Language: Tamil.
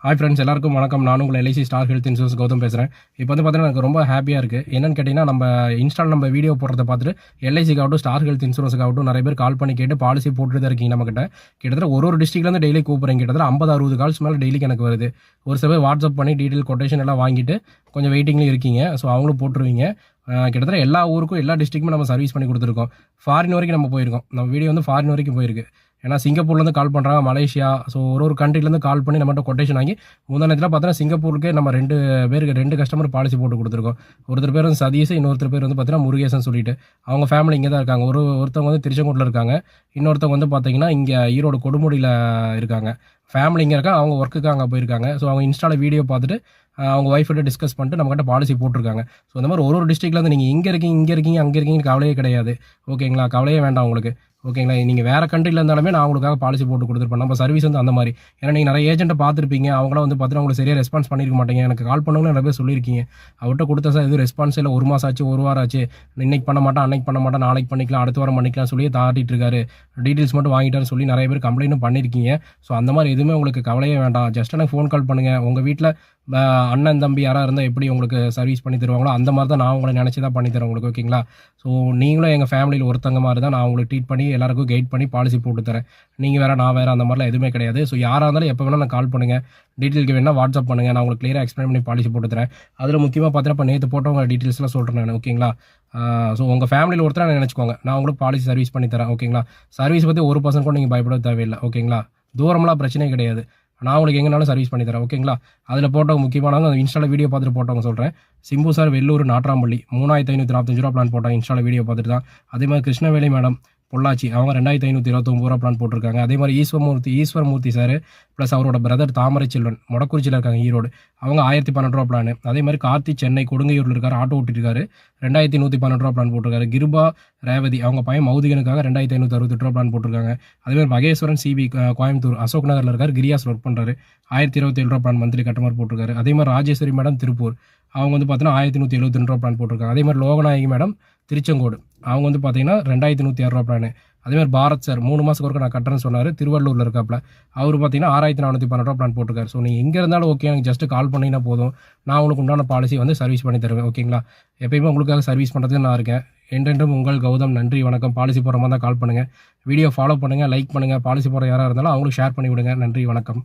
ஹாய் ஃப்ரெண்ட்ஸ், எல்லாருக்கும் வணக்கம். நான் உங்கள் LIC Star Health insurance Gautham பேசுகிறேன். இப்போ வந்து பார்த்தீங்கன்னா எனக்கு ரொம்ப ஹாப்பியாக இருக்குது. என்னென்னு கேட்டிங்கன்னா, நம்ம இன்ஸ்டால் நம்ம வீடியோ போடுறத பார்த்துட்டு எல்ஐசிக்காகட்டும் ஸ்டார் ஹெல்த் இன்சூரன்ஸுக்காகட்டும் நிறைய பேர் கால் பண்ணி கேட்டு பாலிசி போட்டுட்டு தான் இருக்கீங்க. நம்மகிட்ட கிட்டத்தட்ட ஒரு டிஸ்ட்ரிக்ட்லேருந்து டெய்லி கூப்பிட்றீங்க. கிட்டத்தட்ட 50-60 கால்ஸ் மேலே டெய்லிக்கு எனக்கு வருது. ஒரு சில பேர் வாட்ஸ்அப் பண்ணி டீட்டெயில் கொட்டேஷன் எல்லாம் வாங்கிட்டு கொஞ்சம் வெயிட்டிங்லேயும் இருக்கீங்க. ஸோ அவங்களும் போட்டுருவீங்க. கிட்டத்தட்ட எல்லா ஊருக்கும் எல்லா டிஸ்ட்ரிக்ட்டுமே நம்ம சர்வீஸ் பண்ணி கொடுத்துருக்கோம். ஃபாரின் வரைக்கும் நம்ம போயிருக்கோம். நம்ம வீடியோ வந்து ஃபாரின் வரைக்கும் போயிருக்கு. ஏன்னா சிங்கப்பூர்லேருந்து கால் பண்ணுறாங்க, மலேசியா, ஸோ ஒரு கண்ட்ரிலேருந்து கால் பண்ணி நம்மகிட்ட கொட்டேஷன் வாங்கி நேரத்தில் பார்த்தீங்கன்னா சிங்கப்பூருக்கு நம்ம 2 கஸ்டமர் பாலிசி போட்டு கொடுத்துருக்கோம். ஒருத்தர் பேர் வந்து சதீஷ், இன்னொருத்தர் பேர் வந்து பார்த்தீங்கன்னா முருகேசன் சொல்லிட்டு. அவங்க ஃபேமிலி இங்கே தான் இருக்காங்க. ஒருத்தவங்க வந்து திருச்செங்கோட்டில் இருக்காங்க, இன்னொருத்தவங்க வந்து பார்த்தீங்கன்னா இங்கே ஈரோடு கொடுமுடியில் இருக்காங்க. ஃபேமிலி இங்கே இருக்காங்க, அவங்க ஒர்க்குக்கு அங்கே போயிருக்காங்க. ஸோ அவங்க இன்ஸ்டாவில் வீடியோ பார்த்துட்டு அவங்க ஒய்ஃப்கிட்ட டிஸ்கஸ் பண்ணிட்டு நம்மகிட்ட பாலிசி போட்டிருக்காங்க. ஸோ இந்த மாதிரி ஒரு டிஸ்ட்ரிக்ட்லேருந்து நீங்கள் இங்கே இருக்கீங்க அங்கே இருக்கீங்கன்னு கவலையே கிடையாது. ஓகேங்களா? கவலையே வேண்டாம் உங்களுக்கு. ஓகேங்களா? நீங்கள் வேறு கண்ட்ரியில் இருந்தாலுமே நான் உங்களுக்காக பாலிசி போட்டு கொடுத்துருப்பேன். நம்ம சர்வீஸ் வந்து அந்த மாதிரி. ஏன்னா நீங்கள் நிறைய ஏஜென்ட்டை பார்த்துருப்பீங்க. அவங்களாம் வந்து பார்த்தீங்கன்னா உங்களுக்கு சரியாக ரெஸ்பான்ஸ் பண்ணியிருக்க மாட்டேங்க. எனக்கு கால் பண்ணவங்களும் நிறைய பேர் சொல்லியிருக்கீங்க. அவர்கிட்ட கொடுத்த சார் எதுவும் ரெஸ்பான்ஸ் இல்லை, 1 மாதம் ஆச்சு, 1 வாரம் ஆச்சு, இன்னைக்கு பண்ண மாட்டேன், அன்னைக்கு பண்ண மாட்டேன், நாளைக்கு பண்ணிக்கலாம், அடுத்த வாரம் பண்ணிக்கலாம் சொல்லி தாட்டிட்டு இருக்காரு, டீட்டெயில்ஸ் மட்டும் வாங்கிட்டான்னு சொல்லி நிறைய பேர் கம்ப்ளைண்ட்டும் பண்ணியிருக்கீங்க. ஸோ அந்த மாதிரி எதுவுமே உங்களுக்கு கவலையே வேண்டாம். ஜஸ்ட் எனக்கு ஃபோன் கால் பண்ணுங்கள். உங்கள் வீட்டில் அண்ணன் தம்பி யாராக இருந்தால் எப்படி உங்களுக்கு சர்வீஸ் பண்ணி தருவாங்களோ அந்த மாதிரி தான் நான் உங்களை நினச்சி தான் பண்ணி தரேன் உங்களுக்கு. ஓகேங்களா? ஸோ நீங்களும் எங்கள் ஃபேமிலியில் ஒருத்தங்க மாதிரி தான் நான் உங்களுக்கு ட்ரீட் பண்ணி எல்லாருக்கும் கைட் பண்ணி பாலிசி போட்டு தரேன். நீங்கள் வேறு நான் வேறு அந்த மாதிரிலாம் எதுவுமே கிடையாது. ஸோ யாராக இருந்தாலும் எப்போ வேணால் நான் கால் பண்ணுங்கள், டீட்டெயிலுக்கு வேணால் வாட்ஸ்அப் பண்ணுங்கள், நான் உங்களுக்கு கிளியராக எக்ஸ்பிளைன் பண்ணி பாலிசி போட்டு தரேன். அதில் முக்கியமாக பார்த்தீங்கன்னா இப்போ நேற்று போட்டவங்க டீட்டெயில்ஸ்லாம் சொல்கிறேன் நான். ஓகேங்களா? ஸோ உங்கள் ஃபேமிலியில் ஒருத்தர் நினச்சிக்கோங்க, நான் உங்களுக்கு பாலிசி சர்வீஸ் பண்ணி தரேன். ஓகேங்களா? சர்வீஸ் பற்றி 1% கூட நீங்கள் பயப்பட தேவையில்லை. ஓகேங்களா? தூரம்லாம் பிரச்சனையே கிடையாது. நான் உங்களுக்கு எங்கேனாலும் சர்வீஸ் பண்ணி தரேன். ஓகேங்களா? அதில் போட்டவங்க முக்கியமானவங்க இன்ஸ்டாவில் வீடியோ பார்த்துட்டு போட்டவங்க சொல்கிறேன். சிம்பு சார் வெள்ளூர் நாட்ராம்பள்ளி 3545 ரூபா பிளான் போட்டாங்க. இன்ஸ்டாவில் வீடியோ பார்த்துட்டு தான். அதே மாதிரி கிருஷ்ணவேலி மேடம் பொள்ளாச்சி, அவங்க 2529 ரூபா பிளான் போட்டிருக்காங்க. அதே மாதிரி ஈஸ்வரமூர்த்தி சார் ப்ளஸ் அவரோட பிரதர் தாமரை செல்வன் மொடக்குறிச்சியில் இருக்காங்க, ஈரோடு, அவங்க 1012 ரூபா பிளான். அதே மாதிரி கார்த்தி சென்னை கொடுங்கையூரில் இருக்கார், ஆட்டோ ஓட்டிருக்காரு, 2112 ரூபா பிளான் போட்டிருக்காரு. கிருபா ரேவதி அவங்க பையன் மௌதிகனுக்காக 2568 ரூபா பிளான் போட்டிருக்காங்க. அதே மாதிரி மகேஸ்வரன் சிபி கோயம்புத்தூர் அசோக் நகரில் இருக்கார், கிரியாஸ் ஒர்க் பண்ணுறாரு, 1027 ரூபா பிளான் மந்த்லி கட்டமாரி போட்டிருக்காரு. அதே மாதிரி ராஜேஸ்வரி மேடம் திருப்பூர், அவங்க வந்து பார்த்தீங்கன்னா 1172 ரூபா பிளான் போட்டிருக்காங்க. அதே மாதிரி லோகநாயகி மேடம் திருச்செங்கோடு, அவங்க வந்து பார்த்தீங்கன்னா 2106 ரூபா பிளான். அதேமாதிரி பாரத் சார் 3 மாதத்துக்கு ஒருக்க நான் கட்டுறேன்னு சொன்னார், திருவள்ளூரில் இருக்காப்புல, அவர் பார்த்தீங்கன்னா 6412 ரூபா பிளான் போட்டிருக்காரு. ஸோ நீங்கள் எங்கே இருந்தாலும் ஓகே, எனக்கு ஜஸ்ட்டு கால் பண்ணிங்கன்னா போதும், நான் உங்களுக்கு உண்டான பாலிசி வந்து சர்வீஸ் பண்ணி தருவேன். ஓகேங்களா? எப்பயுமே உங்களுக்காக சர்வீஸ் பண்ணுறதுக்கு நான் இருக்கேன். என்றென்றும் உங்கள் கௌதம். நன்றி, வணக்கம். பாலிசி போகிற மாதிரி தான் கால் பண்ணுங்கள், வீடியோ ஃபாலோ பண்ணுங்கள், லைக் பண்ணுங்கள். பாலிசி போகிற யாராக இருந்தாலும் அவங்களுக்கு ஷேர் பண்ணி விடுங்க. நன்றி, வணக்கம்.